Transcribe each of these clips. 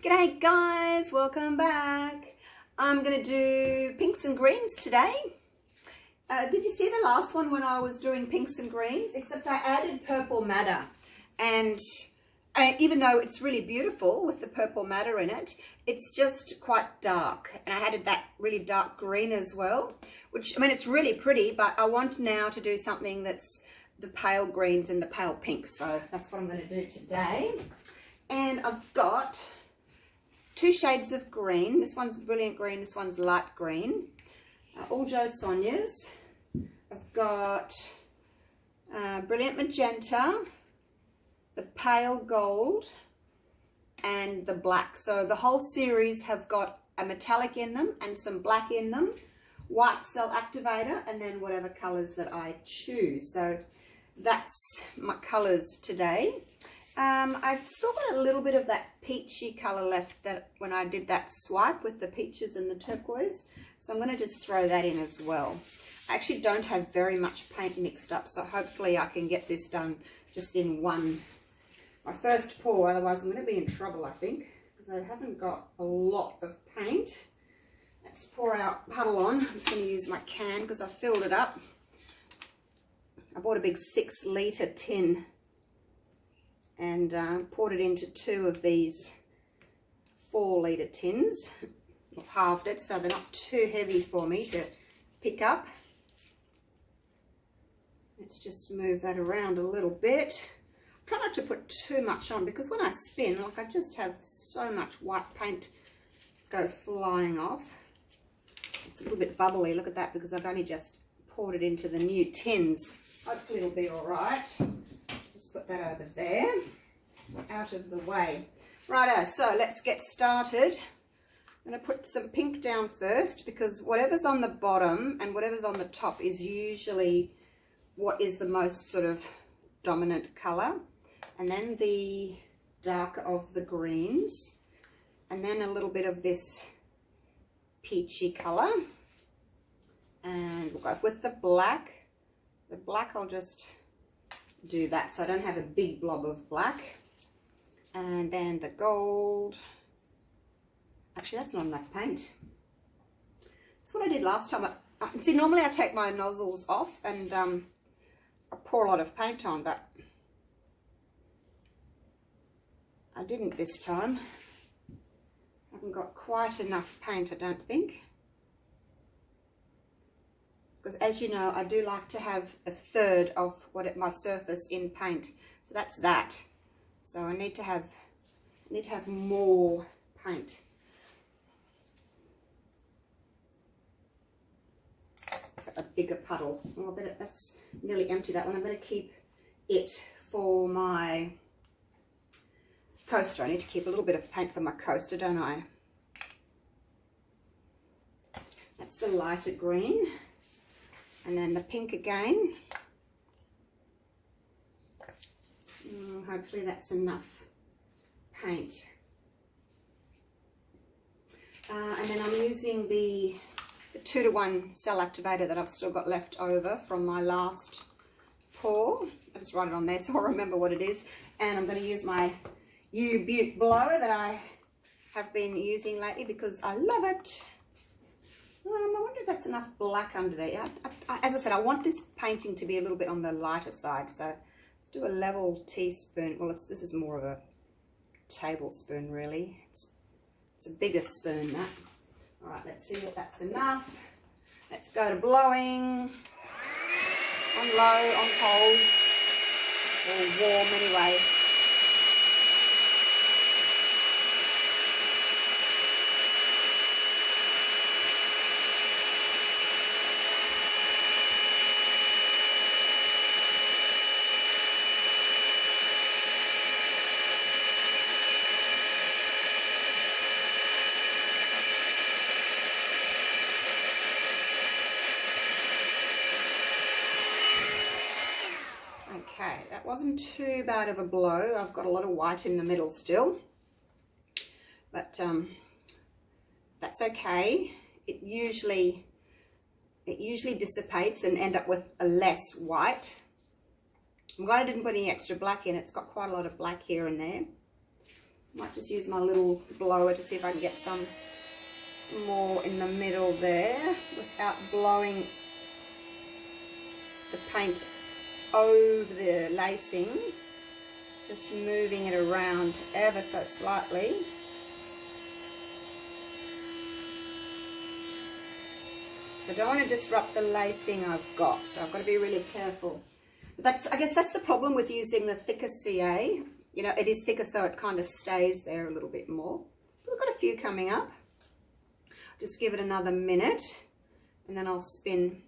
G'day guys, welcome back. I'm going to do pinks and greens today. Did you see the last one when I was doing pinks and greens? Except I added purple madder, and even though it's really beautiful with the purple madder in it, it's just quite dark. And I added that really dark green as well, which, I mean, it's really pretty, but I want now to do something that's the pale greens and the pale pinks. So that's what I'm going to do today. And I've got two shades of green. This one's brilliant green, this one's light green. All Jo Sonjas. I've got brilliant magenta, the pale gold, and the black. So the whole series have got a metallic in them and some black in them, white cell activator, and then whatever colors that I choose. So that's my colors today. I've still got a little bit of that peachy color left that when I did that swipe with the peaches and the turquoise. So I'm going to just throw that in as well. I actually don't have very much paint mixed up, so hopefully I can get this done just in my first pour. Otherwise I'm going to be in trouble, I think, because I haven't got a lot of paint. Let's pour our puddle on. I'm just going to use my can because I filled it up. I bought a big 6-litre tin and poured it into 2 of these 4-litre tins. I've halved it so they're not too heavy for me to pick up. Let's just move that around a little bit. Try not to put too much on, because when I spin, like, I just have so much white paint go flying off. It's a little bit bubbly, look at that, because I've only just poured it into the new tins. Hopefully it'll be all right. Just put that over there, out of the way. Righto, so let's get started. I'm going to put some pink down first, because whatever's on the bottom and whatever's on the top is usually what is the most sort of dominant colour. And then the darker of the greens, and then a little bit of this peachy colour. And we'll go with the black. The black, I'll just do that so I don't have a big blob of black. And then the gold. Actually, that's not enough paint. That's what I did last time. See, normally I take my nozzles off and I pour a lot of paint on, but I didn't this time. I haven't got quite enough paint, I don't think. Because as you know, I do like to have 1/3 of my surface in paint. So that's that. So I need to have more paint. So a bigger puddle. Oh, I bet that's nearly empty, that one. I'm going to keep it for my coaster. I need to keep a little bit of paint for my coaster, don't I? That's the lighter green. And then the pink again. Hopefully that's enough paint. And then I'm using the 2-to-1 cell activator that I've still got left over from my last pour. I'll just write it on there so I'll remember what it is. And I'm going to use my U-Butte blower that I have been using lately because I love it. I wonder if that's enough black under there. As I said, I want this painting to be a little bit on the lighter side. So let's do a level teaspoon. Well, this is more of a tablespoon, really. It's a bigger spoon, that. All right, let's see if that's enough. Let's go to blowing. On low, on cold, or warm anyway. Okay, that wasn't too bad of a blow. I've got a lot of white in the middle still, but that's okay. It usually dissipates and end up with a less white. I'm glad I didn't put any extra black in. It's got quite a lot of black here and there. Might just use my little blower to see if I can get some more in the middle there without blowing the paint over the lacing. Just moving it around ever so slightly. So I don't want to disrupt the lacing I've got, so I've got to be really careful. But I guess that's the problem with using the thicker CA. You know, it is thicker, so it kind of stays there a little bit more. We've got a few coming up. Just give it another minute and then I'll spin.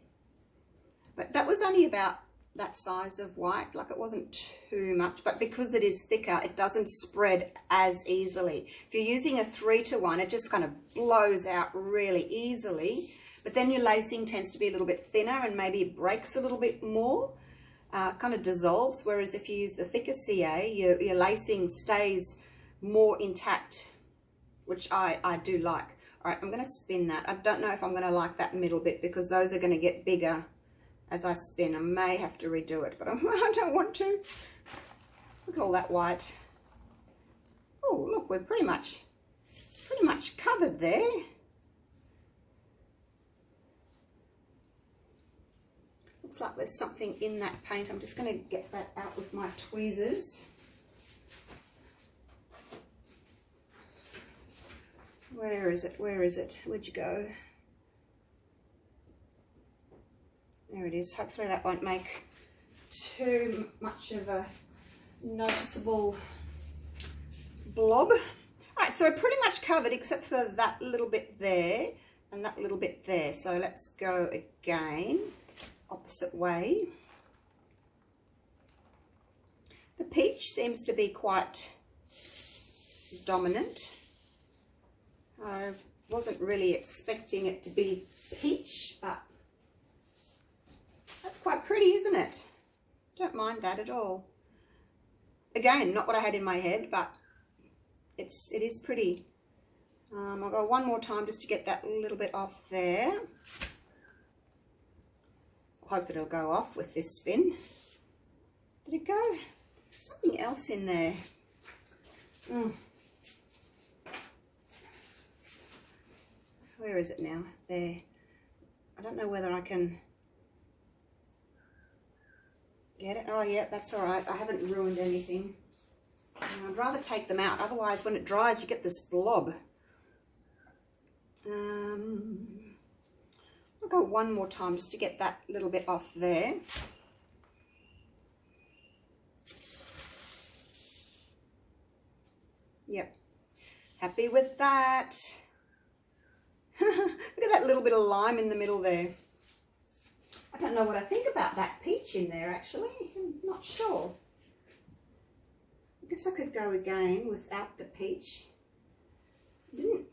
But that was only about that size of white, like it wasn't too much, but because it is thicker, it doesn't spread as easily. If you're using a 3-to-1, it just kind of blows out really easily, but then your lacing tends to be a little bit thinner and maybe it breaks a little bit more, kind of dissolves, whereas if you use the thicker CA, your lacing stays more intact, which I do like. All right, I'm going to spin that. I don't know if I'm going to like that middle bit because those are going to get bigger as I spin. I may have to redo it, but I don't want to. Look at all that white. Oh, look, we're pretty much covered there. Looks like there's something in that paint. I'm just going to get that out with my tweezers. Where is it? Where is it? Where'd you go? There it is. Hopefully that won't make too much of a noticeable blob. All right, so we're pretty much covered except for that little bit there and that little bit there. So let's go again, opposite way. The peach seems to be quite dominant. I wasn't really expecting it to be peach, but that's quite pretty, isn't it? Don't mind that at all. Again, not what I had in my head, but it is pretty. I'll go one more time just to get that little bit off there. I hope it'll go off with this spin. Did it go? Something else in there. Where is it now? There. I don't know whether I can get it. Oh yeah, that's all right. I haven't ruined anything. I'd rather take them out. Otherwise, when it dries, you get this blob. I'll go one more time just to get that little bit off there. Yep. Happy with that. Look at that little bit of lime in the middle there. I don't know what I think about that peach in there, actually. I'm not sure. I guess I could go again without the peach. I didn't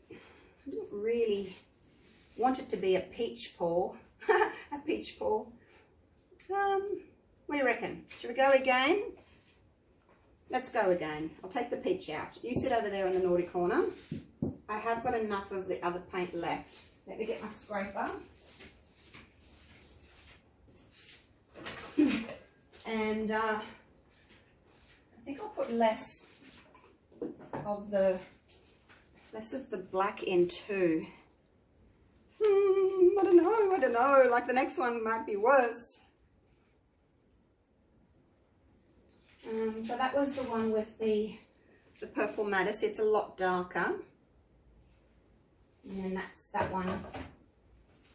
really want it to be a peach paw. A peach paw. What do you reckon? Should we go again? Let's go again. I'll take the peach out. You sit over there in the naughty corner. I have got enough of the other paint left. Let me get my scraper. And I think I'll put less of the black in too. I don't know. Like the next one might be worse. So that was the one with the purple matter. See, it's a lot darker. And then that's that one.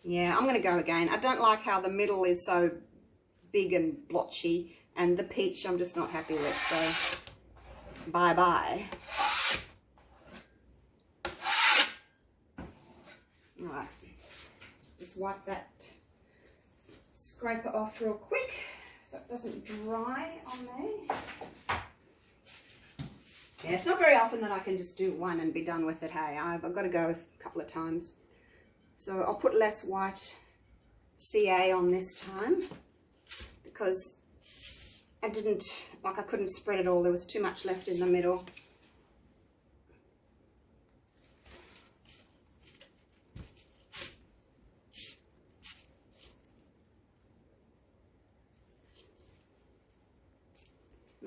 Yeah, I'm going to go again. I don't like how the middle is so big and blotchy, and the peach I'm just not happy with, so bye-bye. Alright, just wipe that scraper off real quick so it doesn't dry on there. Yeah, it's not very often that I can just do one and be done with it, hey. I've got to go a couple of times. So I'll put less white CA on this time because I couldn't spread it all. There was too much left in the middle.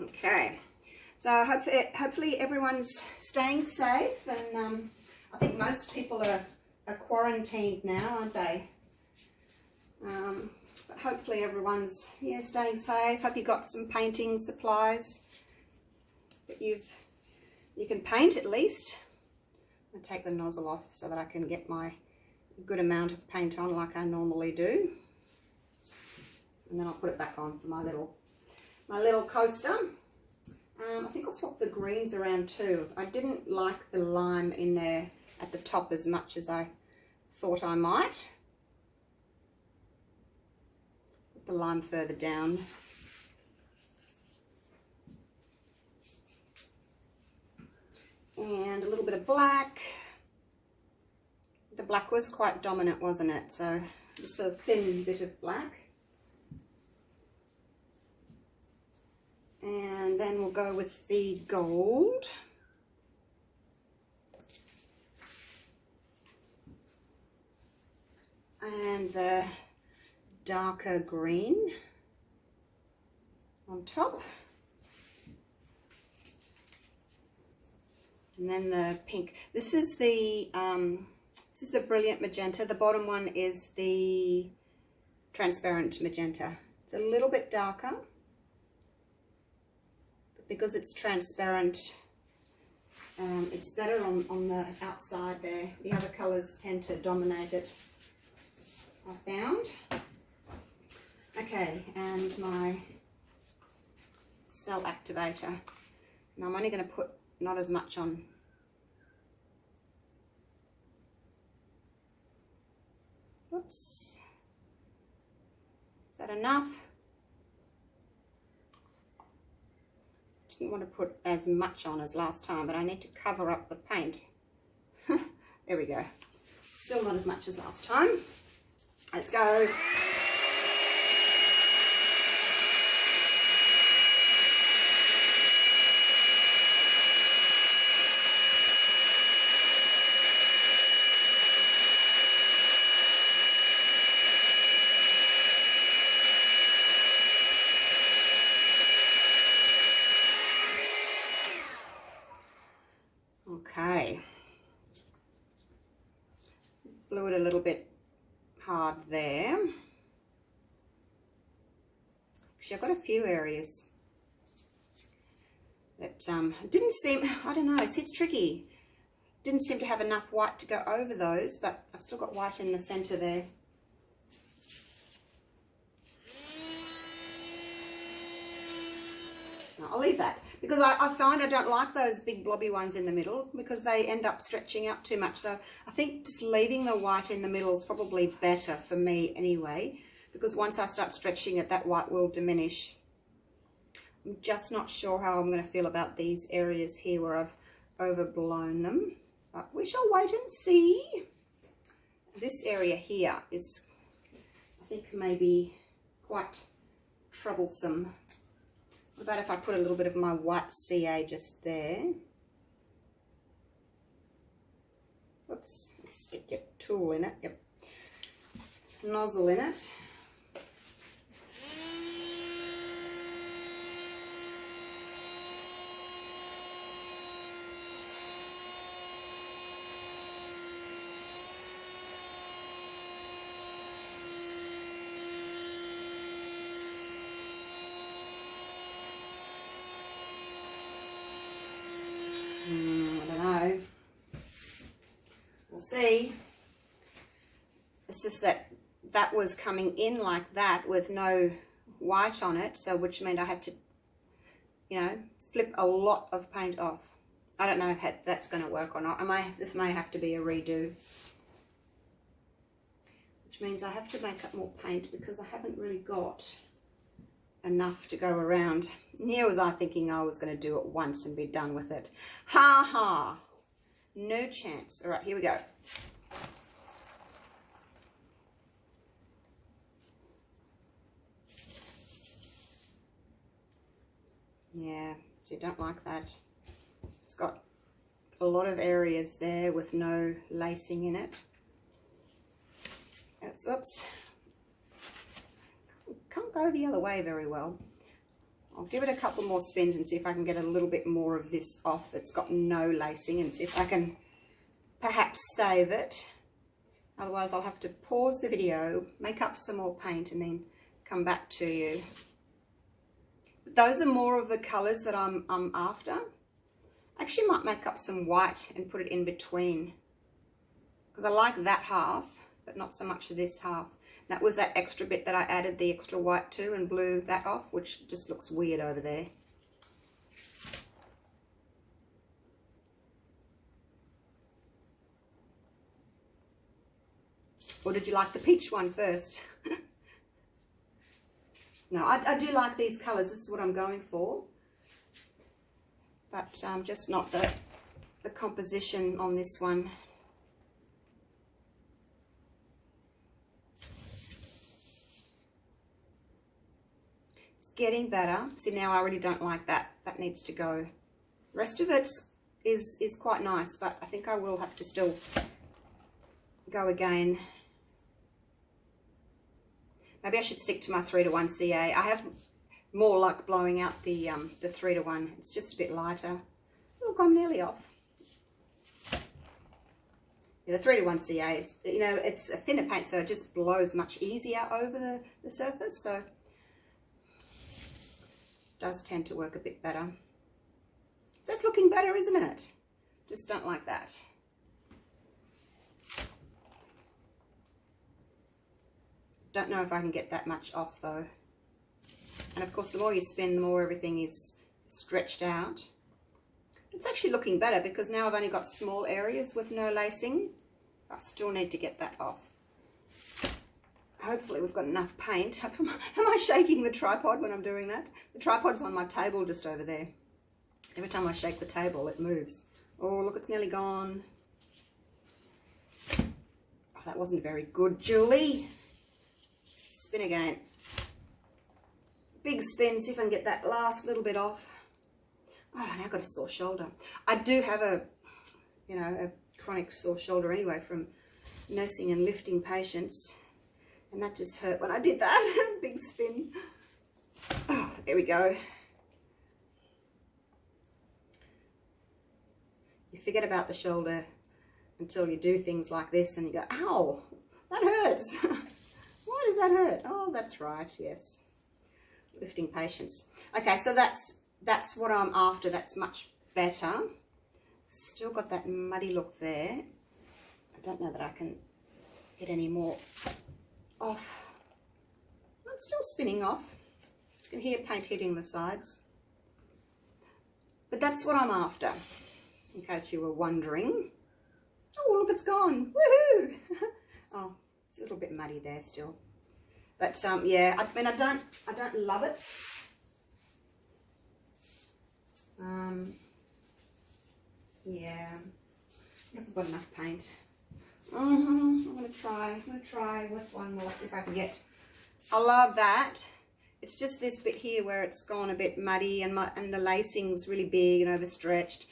Okay. So hopefully everyone's staying safe, and I think most people are quarantined now, aren't they? But hopefully everyone's staying safe. Hope you got some painting supplies that you can paint at least. I'll take the nozzle off so that I can get my good amount of paint on like I normally do, and then I'll put it back on for my little coaster. I think I'll swap the greens around too. I didn't like the lime in there at the top as much as I thought I might. Put the lime further down. And a little bit of black. The black was quite dominant, wasn't it? So just a thin bit of black. And then we'll go with the gold. And the darker green on top. And then the pink. This is the brilliant magenta. The bottom one is the transparent magenta. It's a little bit darker, but because it's transparent, it's better on the outside there. The other colours tend to dominate it, I found. Okay, and my cell activator. And I'm only going to put not as much on. Whoops. Is that enough? Didn't want to put as much on as last time, but I need to cover up the paint. There we go. Still not as much as last time. Let's go. Okay, blew it a little bit hard there. Actually, I've got a few areas that didn't seem, I don't know, see, it's tricky. Didn't seem to have enough white to go over those, but I've still got white in the center there. No, I'll leave that, because I find I don't like those big blobby ones in the middle because they end up stretching out too much. So I think just leaving the white in the middle is probably better for me anyway, because once I start stretching it, that white will diminish. I'm just not sure how I'm going to feel about these areas here where I've overblown them, but we shall wait and see. This area here is, I think, maybe quite troublesome. What about if I put a little bit of my white CA just there? Whoops, stick your tool in it. Yep. Nozzle in it. I don't know. We'll see. It's just that that was coming in like that with no white on it, so which meant I had to, you know, flip a lot of paint off. I don't know if that's going to work or not. This may have to be a redo, which means I have to make up more paint because I haven't really got enough to go around. Here was I thinking I was going to do it once and be done with it. Ha ha, no chance. All right, here we go. Yeah, see, I don't like that. It's got a lot of areas there with no lacing in it. Oops. Can't go the other way very well. I'll give it a couple more spins and see if I can get a little bit more of this off that's got no lacing, and see if I can perhaps save it. Otherwise I'll have to pause the video, make up some more paint, and then come back to you. But those are more of the colours that I'm after. I actually might make up some white and put it in between, because I like that half, but not so much of this half. That was that extra bit that I added the extra white to and blew that off, which just looks weird over there. Or did you like the peach one first? No, I do like these colours. This is what I'm going for. But just not the composition on this one. It's getting better. See, now I really don't like that. That needs to go. The rest of it is quite nice, but I think I will have to still go again. Maybe I should stick to my 3:1 CA. I have more luck blowing out the 3:1. It's just a bit lighter. Look, I'm nearly off. Yeah, the 3:1 CA, it's, you know, it's a thinner paint, so it just blows much easier over the surface. So it does tend to work a bit better. So it's looking better, isn't it? Just don't like that. Don't know if I can get that much off though. And of course, the more you spin, the more everything is stretched out. It's actually looking better because now I've only got small areas with no lacing. I still need to get that off. Hopefully we've got enough paint. Am I shaking the tripod when I'm doing that? The tripod's on my table just over there. Every time I shake the table, it moves. Oh, look, it's nearly gone. Oh, that wasn't very good, Julie. Spin again. Big spin, see if I can get that last little bit off. Oh, now I've got a sore shoulder. I do have a chronic sore shoulder anyway from nursing and lifting patients. And that just hurt when I did that. Big spin. Oh, there we go. You forget about the shoulder until you do things like this and you go, ow, that hurts. Why does that hurt? Oh, that's right, yes. Lifting patients. Okay, so that's what I'm after. That's much better. Still got that muddy look there. I don't know that I can get any more off. It's still spinning off. You can hear paint hitting the sides. But that's what I'm after, in case you were wondering. Oh, look, it's gone. Woohoo! Oh, it's a little bit muddy there still. But yeah, I mean, I don't love it. Yeah, I've got enough paint. I'm gonna try with one more, see if I can get. I love that. It's just this bit here where it's gone a bit muddy and the lacing's really big and overstretched.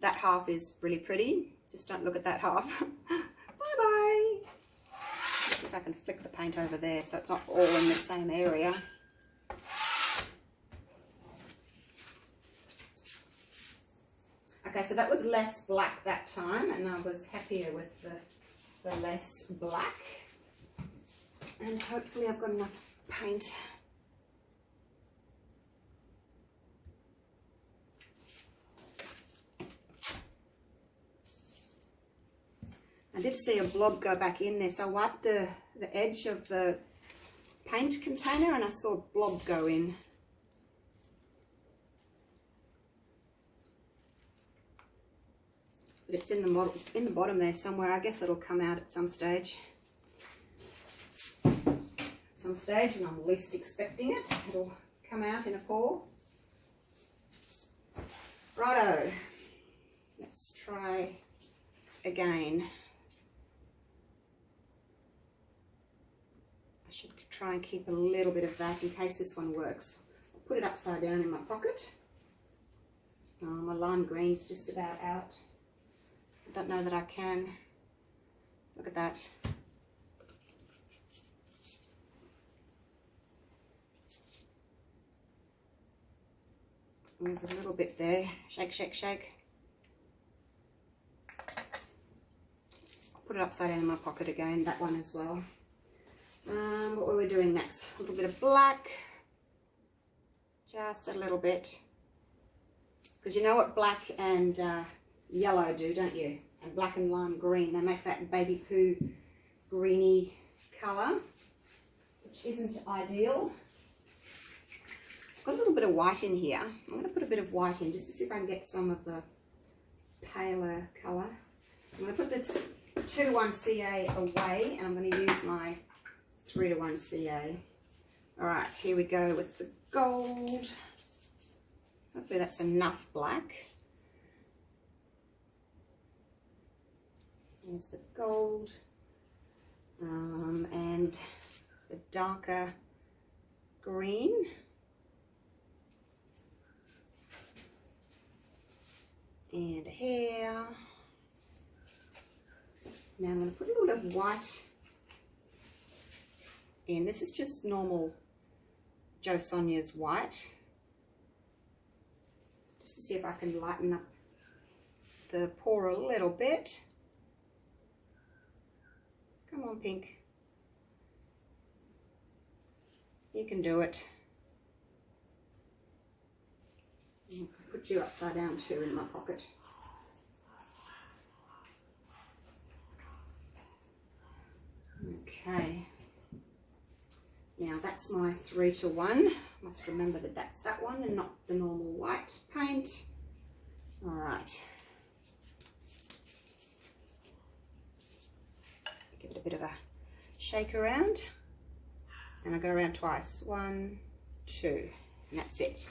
That half is really pretty. Just don't look at that half. Bye bye. Let's see if I can flick the paint over there so it's not all in the same area. Okay, so that was less black that time, and I was happier with the less black. And hopefully I've got enough paint. I did see a blob go back in there, so I wiped the edge of the paint container and I saw a blob go in. But it's in the bottom there somewhere. I guess it'll come out at some stage. Some stage when I'm least expecting it, it'll come out in a pour. Righto, let's try again. I should try and keep a little bit of that in case this one works. I'll put it upside down in my pocket. Oh, my lime green's just about out. I don't know that I can. Look at that. There's a little bit there. Shake, shake, shake. I'll put it upside down in my pocket again, that one as well. What were we doing next? A little bit of black. Just a little bit. Because you know what black and yellow do, don't you? And black and lime green. They make that baby poo greeny colour, which isn't ideal. I've got a little bit of white in here. I'm going to put a bit of white in just to see if I can get some of the paler colour. I'm going to put the 2-to-1 CA away, and I'm going to use my 3-to-1 CA. Alright, here we go with the gold. Hopefully that's enough black. There's the gold. And the darker green. And hair. Now I'm going to put a little bit of white in. This is just normal Jo Sonjas white. Just to see if I can lighten up the pour a little bit. Come on, pink. You can do it. I'll put you upside down too in my pocket. Okay. Now that's my 3-to-1. Must remember that that's that one and not the normal white paint. All right. Give it a bit of a shake around, and I go around twice. 1, 2, and that's it.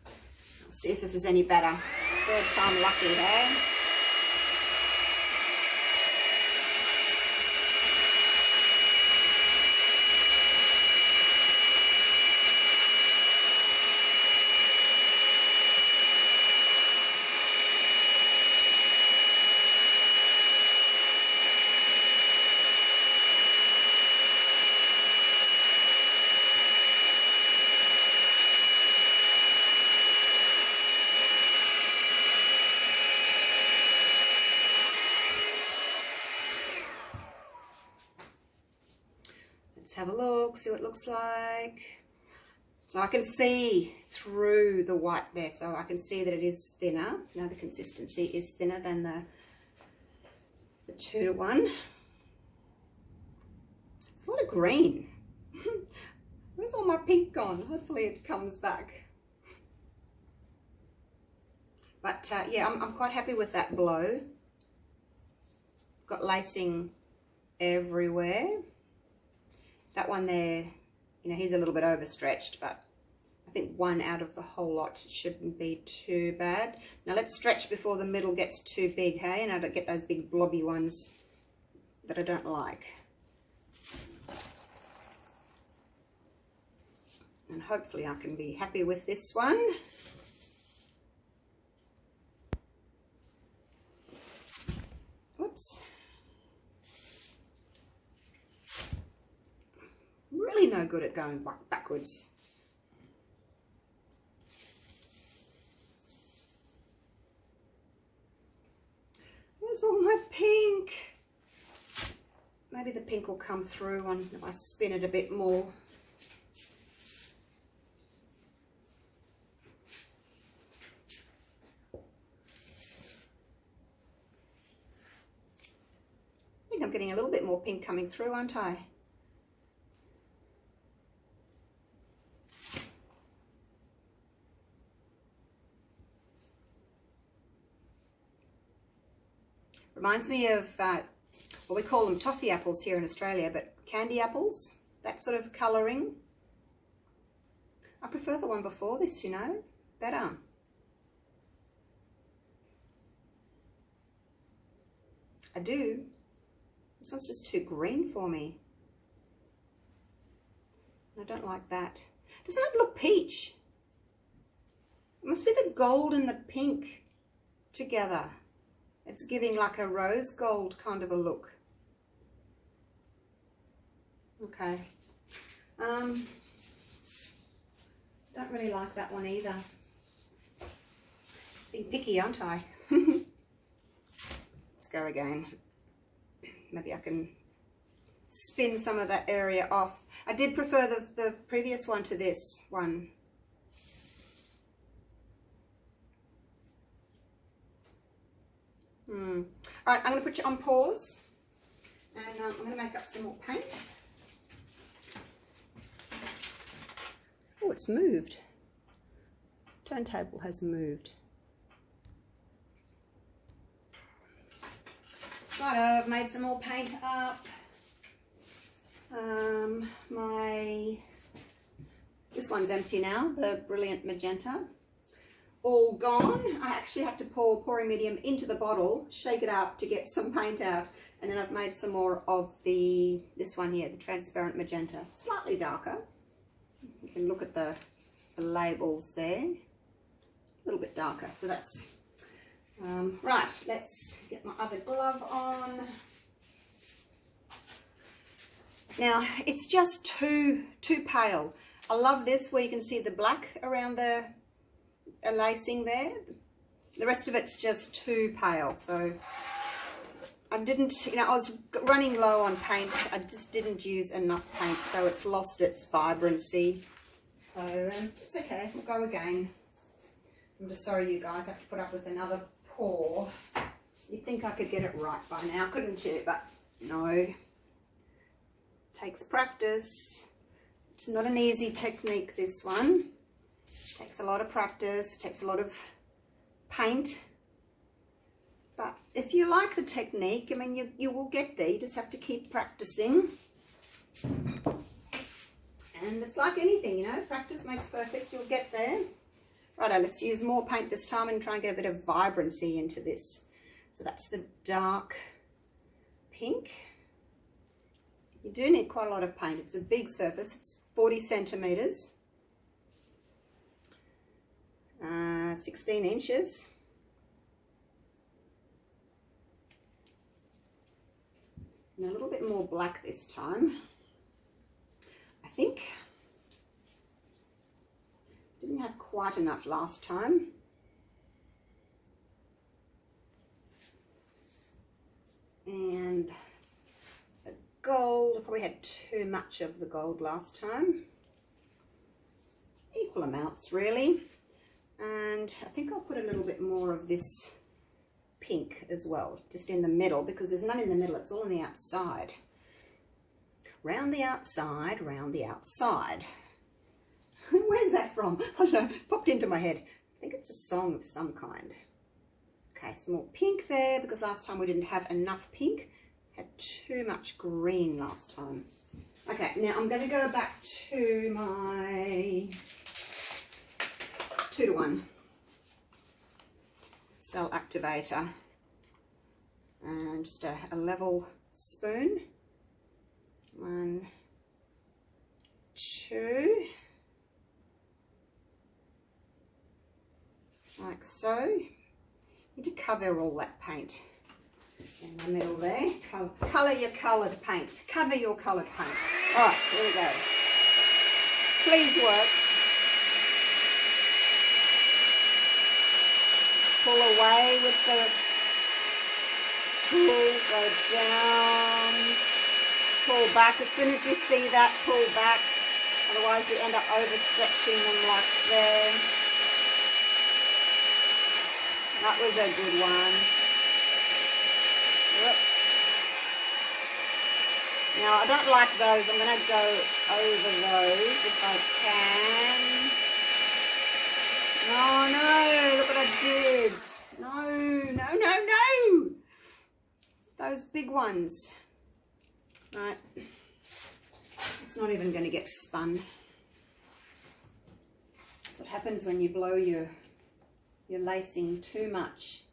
I'll see if this is any better. Third time lucky, eh? Let's have a look, see what it looks like. So I can see through the white there, so I can see that it is thinner. Now the consistency is thinner than the 2-to-1. It's a lot of green. Where's all my pink gone? Hopefully it comes back. But yeah, I'm quite happy with that blow. Got lacing everywhere. That one there, you know, he's a little bit overstretched, but I think one out of the whole lot shouldn't be too bad. Now let's stretch before the middle gets too big, hey? And I don't get those big blobby ones that I don't like. And hopefully I can be happy with this one. Whoops. Really no good at going backwards. Where's all my pink? Maybe the pink will come through if I spin it a bit more. I think I'm getting a little bit more pink coming through, aren't I? Reminds me of, well, we call them toffee apples here in Australia, but candy apples, that sort of colouring. I prefer the one before this, you know, better. I do. This one's just too green for me. I don't like that. Doesn't it look peach? It must be the gold and the pink together. It's giving like a rose gold kind of a look. Okay. Don't really like that one either. Being picky, aren't I? Let's go again. Maybe I can spin some of that area off. I did prefer the previous one to this one. All right, I'm going to put you on pause, and I'm going to make up some more paint. Oh, it's moved. Turntable has moved. Righto, I've made some more paint up. This one's empty now, the Brilliant Magenta. All gone. I actually had to pour pouring medium into the bottle, shake it up to get some paint out, and then I've made some more of this one here, the Transparent Magenta, slightly darker. You can look at the labels there, a little bit darker. So that's right. Let's get my other glove on. Now it's just too pale. I love this where you can see the black around the lacing there. The rest of it's just too pale, so I didn't, I was running low on paint. I just didn't use enough paint, so it's lost its vibrancy. So it's okay, we'll go again. I'm just sorry you guys have to put up with another pour. You'd think I could get it right by now, couldn't you? But no, takes practice. It's not an easy technique, this one. Takes a lot of practice, takes a lot of paint. But if you like the technique, I mean, you will get there. You just have to keep practicing. And it's like anything, practice makes perfect. You'll get there. Righto, let's use more paint this time and try and get a bit of vibrancy into this. So that's the dark pink. You do need quite a lot of paint. It's a big surface. It's 40 centimeters. 16 inches. And a little bit more black this time, I think. Didn't have quite enough last time. And the gold, I probably had too much of the gold last time. Equal amounts really. And I think I'll put a little bit more of this pink as well, just in the middle, because there's none in the middle, it's all on the outside. Round the outside, round the outside. Where's that from? I don't know, popped into my head. I think it's a song of some kind. Okay, some more pink there, because last time we didn't have enough pink. Had too much green last time. Okay, now I'm going to go back to my 2-to-1 cell activator, and just a level spoon. 1, 2, like so. You need to cover all that paint in the middle there. Colour your coloured paint. Cover your coloured paint. All right, here we go. Please work. Pull away with the tool, go down, pull back. As soon as you see that, pull back. Otherwise you end up overstretching them like there. That was a good one. Whoops. Now I don't like those. I'm going to go over those if I can. Oh no, look what I did. No. Those big ones. Right. It's not even going to get spun. That's what happens when you blow your lacing too much.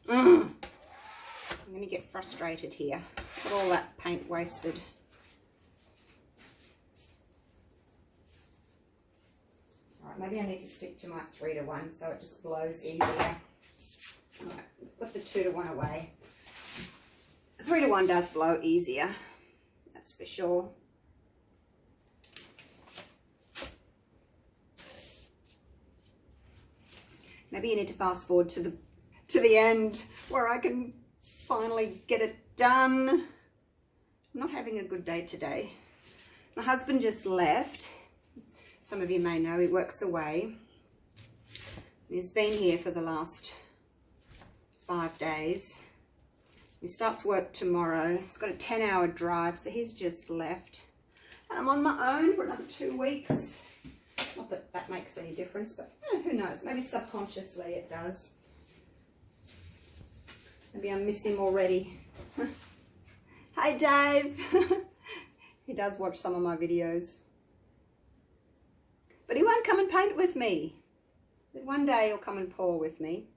I'm going to get frustrated here. Look at all that paint wasted. Maybe I need to stick to my 3-to-1 so it just blows easier. All right, let's put the 2-to-1 away. The 3-to-1 does blow easier, that's for sure. Maybe you need to fast forward to the end where I can finally get it done. I'm not having a good day today. My husband just left. Some of you may know he works away. He's been here for the last 5 days. He starts work tomorrow. He's got a 10-hour drive, so he's just left. And I'm on my own for another 2 weeks. Not that that makes any difference, but who knows? Maybe subconsciously it does. Maybe I miss him already. Hi, Dave. He does watch some of my videos. But he won't come and paint with me. But one day he'll come and pour with me.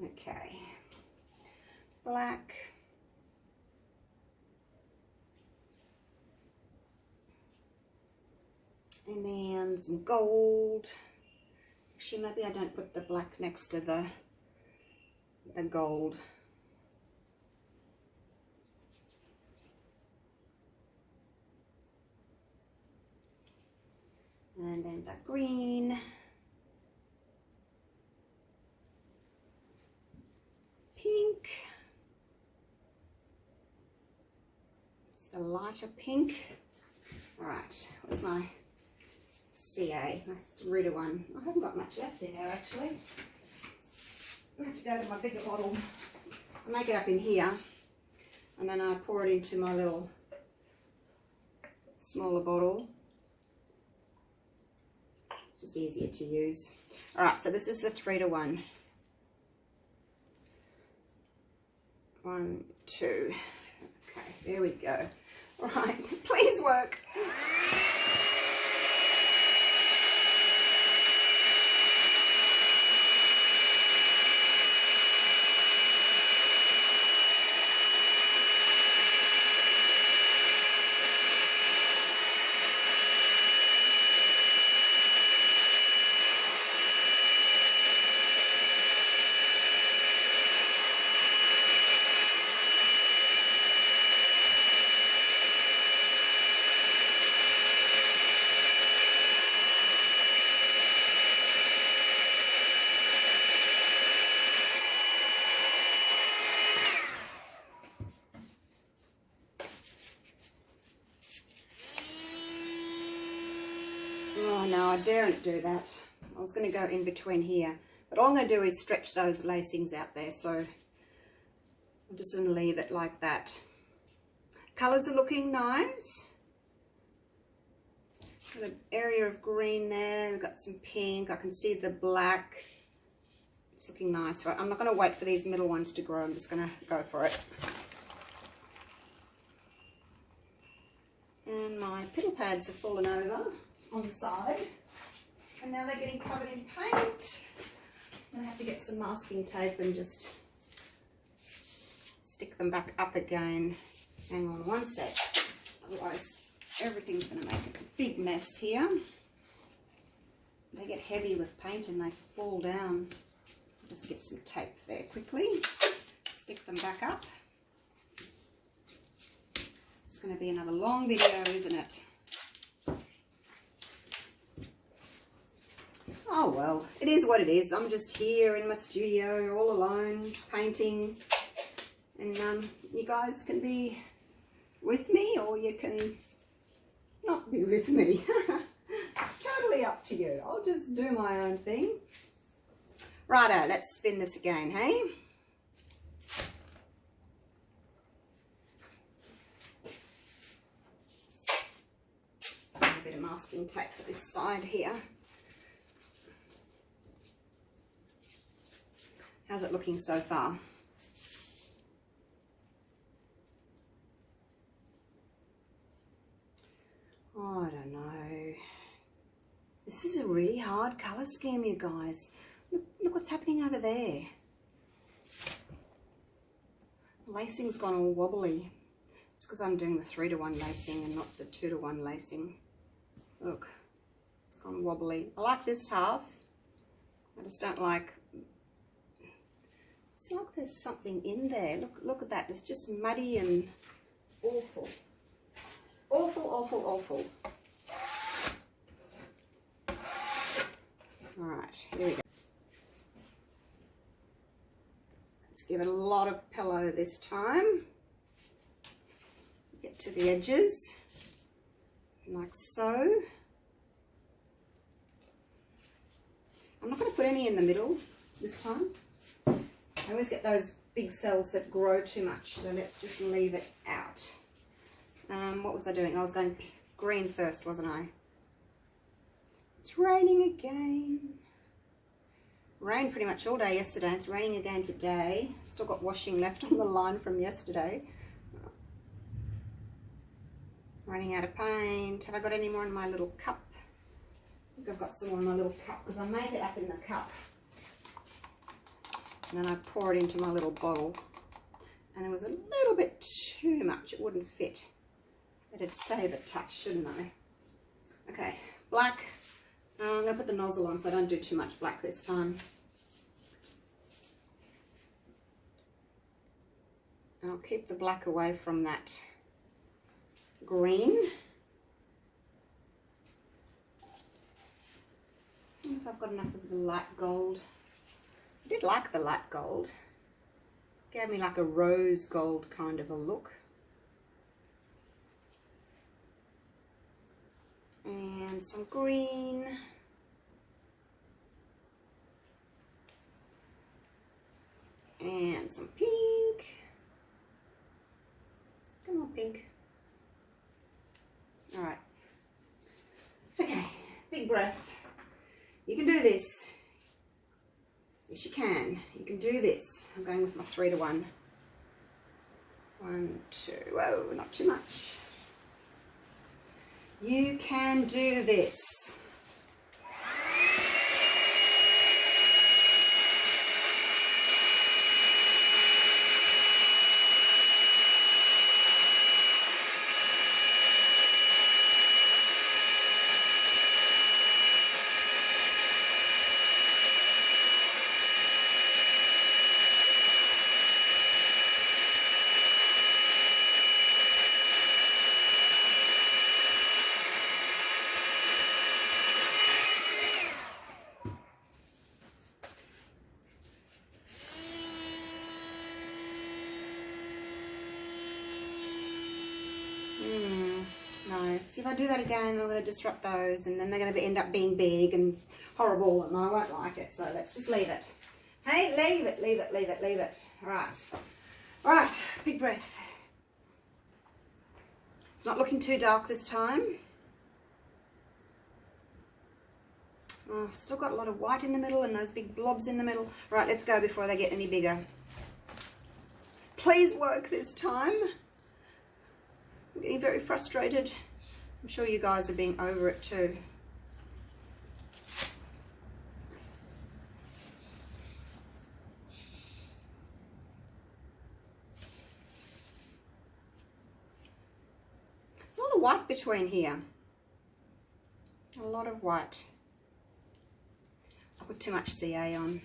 Okay. Black. And then some gold. Actually, maybe I don't put the black next to the gold. And then the green. Pink. It's the lighter pink. All right, what's my CA? My 3-to-1. I haven't got much left in there actually. I have to go to my bigger bottle. I make it up in here, and then I pour it into my little smaller bottle. It's just easier to use. All right, so this is the 3-to-1. 1, 2. Okay, there we go. All right, please work. Oh no, I daren't do that. I was going to go in between here, but all I'm going to do is stretch those lacings out there, so I'm just going to leave it like that. Colours are looking nice. Got an area of green there, we've got some pink, I can see the black. It's looking nice. Right, I'm not going to wait for these middle ones to grow, I'm just going to go for it. And my piddle pads have fallen over on the side, and now they're getting covered in paint. I'm going to have to get some masking tape and just stick them back up again. Hang on one sec, otherwise everything's going to make a big mess here. They get heavy with paint and they fall down. I'll just get some tape there quickly, stick them back up. It's going to be another long video, isn't it? Oh well, it is what it is. I'm just here in my studio all alone painting, and you guys can be with me or you can not be with me. Totally up to you. I'll just do my own thing. Righto, let's spin this again, hey? A bit of masking tape for this side here. How's it looking so far? Oh, I don't know. This is a really hard colour scheme, you guys. Look what's happening over there. The lacing's gone all wobbly. It's because I'm doing the 3-to-1 lacing and not the 2-to-1 lacing. Look, it's gone wobbly. I like this half. I just don't like... It's like there's something in there. Look at that. It's just muddy and awful. Awful, awful, awful. Right, here we go. Let's give it a lot of pillow this time. Get to the edges, like so. I'm not going to put any in the middle this time. I always get those big cells that grow too much, so let's just leave it out. What was I doing? I was going green first, wasn't I? It's raining again. Rained pretty much all day yesterday. It's raining again today. Still got washing left on the line from yesterday. Running out of paint. Have I got any more in my little cup? I think I've got some more in my little cup because I make it up in the cup. And then I pour it into my little bottle. And it was a little bit too much. It wouldn't fit. It'd save a touch, shouldn't I? Okay, black. I'm going to put the nozzle on so I don't do too much black this time. And I'll keep the black away from that green. I don't know if I've got enough of the light gold. I did like the light gold. Gave me like a rose gold kind of a look. And some green. And some pink. Come on, pink. All right. Okay, big breath. You can do this. Yes, you can. You can do this. I'm going with my 3 to 1. 1, 2. Whoa, not too much. You can do this. No, see if I do that again, I'm going to disrupt those, and then they're going to end up being big and horrible, and I won't like it. So let's just leave it. Hey, leave it, leave it, leave it, leave it. All right, big breath. It's not looking too dark this time. Oh, I've still got a lot of white in the middle and those big blobs in the middle. All right, let's go before they get any bigger. Please work this time. I'm getting very frustrated. I'm sure you guys are being over it too. There's a lot of white between here. A lot of white. I put too much CA on.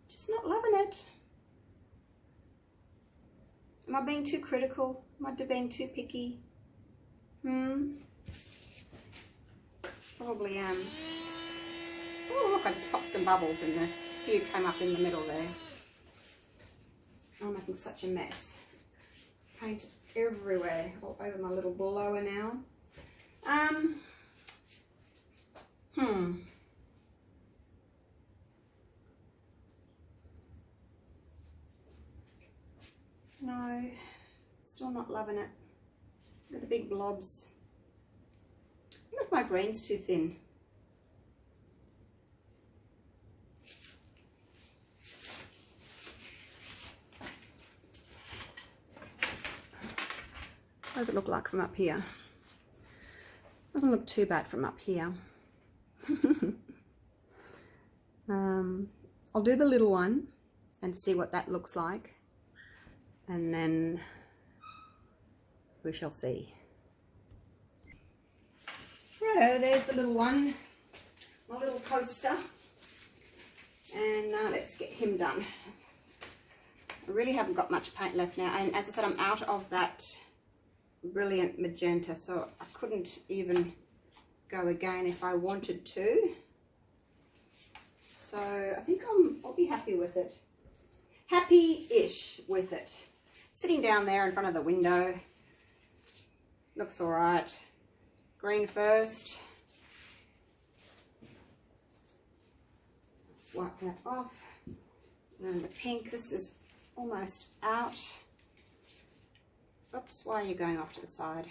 Just not loving it. Am I being too critical? Am I being too picky? Probably am. Oh look, I just popped some bubbles and a few came up in the middle there. I'm making such a mess. Paint everywhere, all over my little blower now. No, still not loving it. Look at the big blobs. I wonder if my green's too thin. What does it look like from up here? Doesn't look too bad from up here. I'll do the little one and see what that looks like, and then we shall see. Righto, there's the little one. my little coaster. And let's get him done. I really haven't got much paint left now, and as I said, I'm out of that brilliant magenta, so I couldn't even go again if I wanted to. So I think I'll be happy with it. Happy-ish with it. Sitting down there in front of the window. Looks all right. Green first. Let's wipe that off. And the pink, this is almost out. Oops, why are you going off to the side?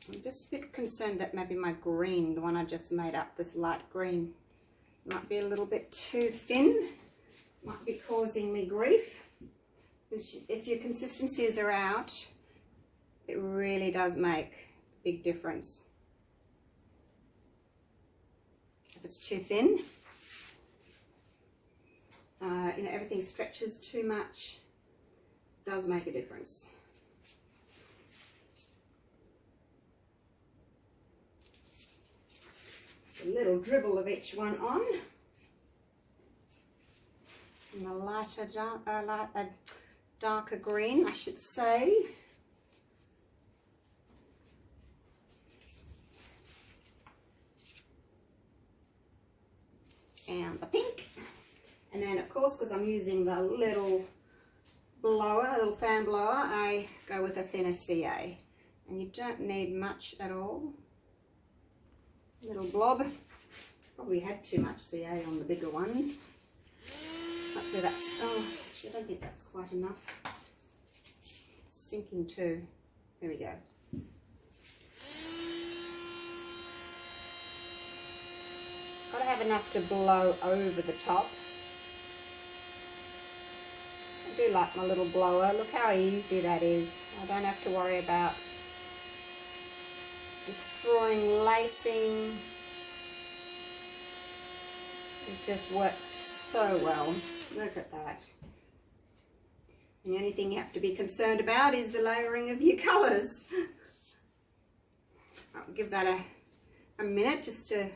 I'm just a bit concerned that maybe my green, the one I just made up, this light green, might be a little bit too thin. Might be causing me grief. If your consistencies are out, it really does make a big difference. If it's too thin, you know, everything stretches too much, does make a difference. Just a little dribble of each one on. And the lighter, darker green, I should say. And the pink. And then, of course, because I'm using the little blower, a little fan blower, I go with a thinner CA. And you don't need much at all. Little blob. Probably had too much CA on the bigger one. Hopefully that's, oh, actually I don't think that's quite enough. It's sinking too. There we go. Gotta have enough to blow over the top. I do like my little blower. Look how easy that is. I don't have to worry about destroying lacing. It just works so well. Look at that. And the only thing you have to be concerned about is the layering of your colours. I'll give that a minute just to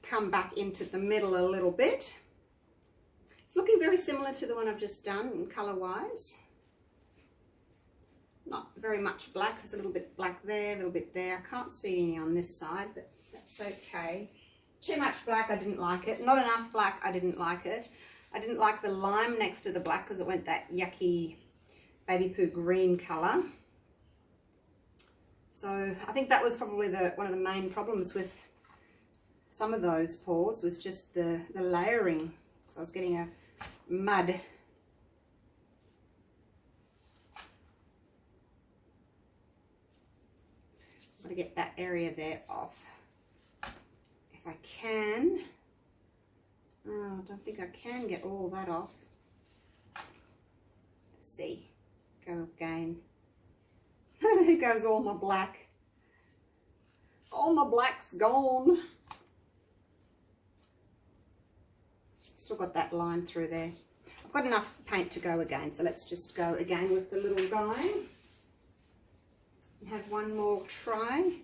come back into the middle a little bit. It's looking very similar to the one I've just done colour wise. Not very much black. There's a little bit black there, a little bit there. I can't see any on this side, but that's okay. Too much black, I didn't like it. Not enough black, I didn't like it. I didn't like the lime next to the black because it went that yucky baby poo green colour. So I think that was probably one of the main problems with some of those pours, was just the layering. So I was getting a mud. Got to get that area there off. If I can. Oh, I don't think I can get all that off. Let's see. Go again. There goes all my black. All my black's gone. Still got that line through there. I've got enough paint to go again, so let's just go again with the little guy. And have one more try.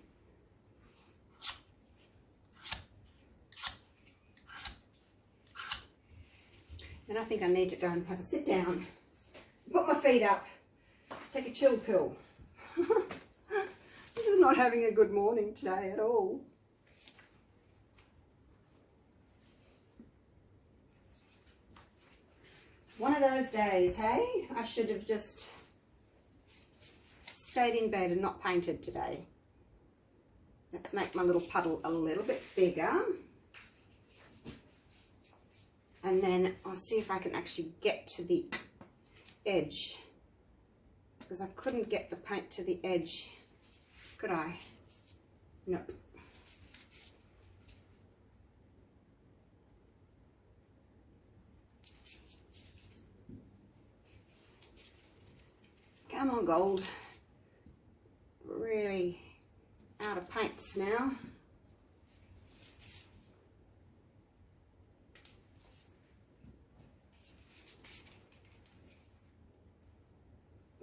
And I think I need to go and have a sit down, put my feet up, take a chill pill. I'm just not having a good morning today at all. One of those days, hey? I should have just stayed in bed and not painted today. Let's make my little puddle a little bit bigger. And then I'll see if I can actually get to the edge. Because I couldn't get the paint to the edge, could I? Nope. Come on, gold. Really out of paints now.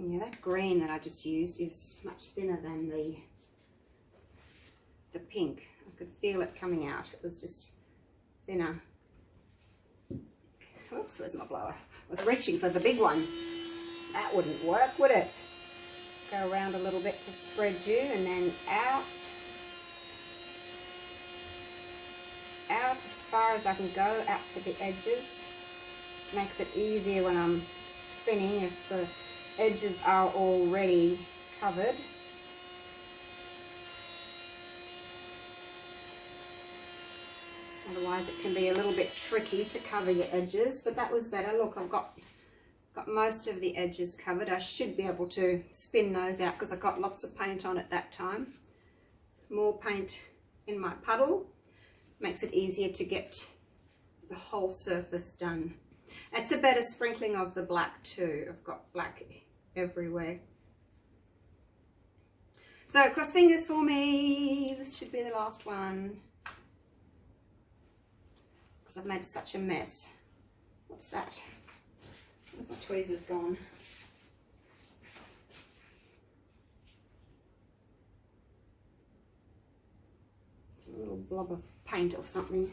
Yeah, that green that I just used is much thinner than the the pink. I could feel it coming out. It was just thinner. Oops, where's my blower? I was reaching for the big one. That wouldn't work, would it? Go around a little bit to spread you, and then out. Out as far as I can go, out to the edges. This makes it easier when I'm spinning if the edges are already covered. Otherwise it can be a little bit tricky to cover your edges, but that was better. Look, I've got most of the edges covered. I should be able to spin those out because I got lots of paint on at that time. More paint in my puddle makes it easier to get the whole surface done. It's a better sprinkling of the black too. I've got black everywhere. So cross fingers for me. This should be the last one. Because I've made such a mess. What's that? Where's my tweezers gone? A little blob of paint or something.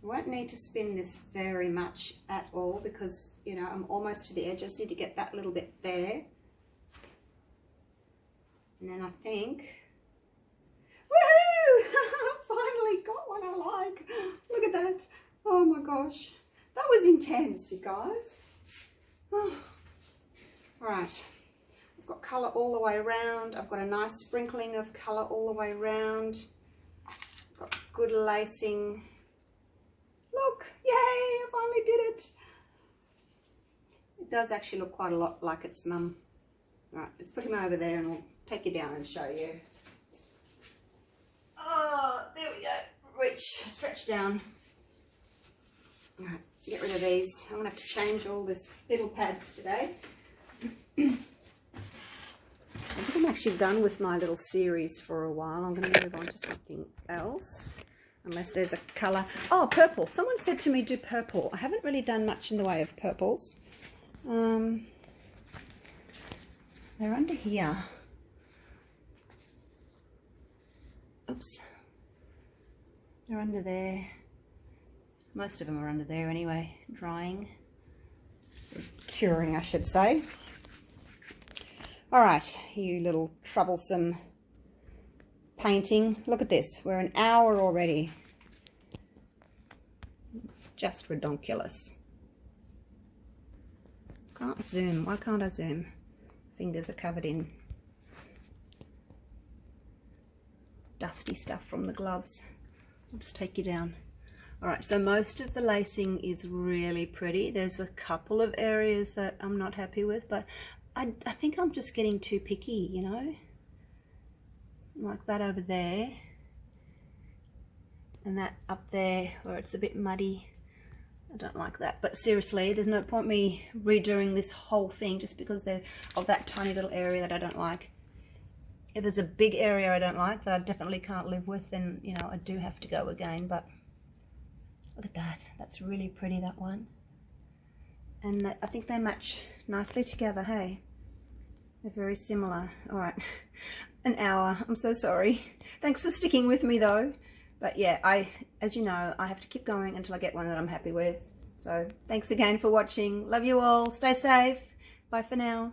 I won't need to spin this very much at all because, you know, I'm almost to the edge. I just need to get that little bit there. And then I think, woohoo! Finally got one I like. Look at that. Oh my gosh. That was intense, you guys. Oh. All right. I've got colour all the way around. I've got a nice sprinkling of colour all the way around. I've got good lacing. Look, yay, I finally did it. It does actually look quite a lot like its mum. All right, let's put him over there and we'll take you down and show you. Oh, there we go. Reach, stretch down. All right, get rid of these. I'm gonna have to change all this little pads today. I think I'm actually done with my little series for a while. I'm going to move on to something else, unless there's a colour. Oh, purple. Someone said to me do purple. I haven't really done much in the way of purples. They're under here. Oops. They're under there. Most of them are under there anyway, drying. Curing, I should say. All right, you little troublesome painting. Look at this. We're an hour already. Just redonkulous. Can't zoom. Why can't I zoom? Fingers are covered in dusty stuff from the gloves. I'll just take you down. All right, so most of the lacing is really pretty. There's a couple of areas that I'm not happy with, but I think I'm just getting too picky, you know, like that over there and that up there where it's a bit muddy. I don't like that, but seriously, there's no point me redoing this whole thing just because they're of that tiny little area that I don't like. If there's a big area I don't like that I definitely can't live with, then, you know, I do have to go again. But look at that. That's really pretty, that one. And I think they match nicely together, hey? They're very similar. All right, an hour. I'm so sorry. Thanks for sticking with me though. But yeah, as you know, I have to keep going until I get one that I'm happy with. So thanks again for watching. Love you all. Stay safe. Bye for now.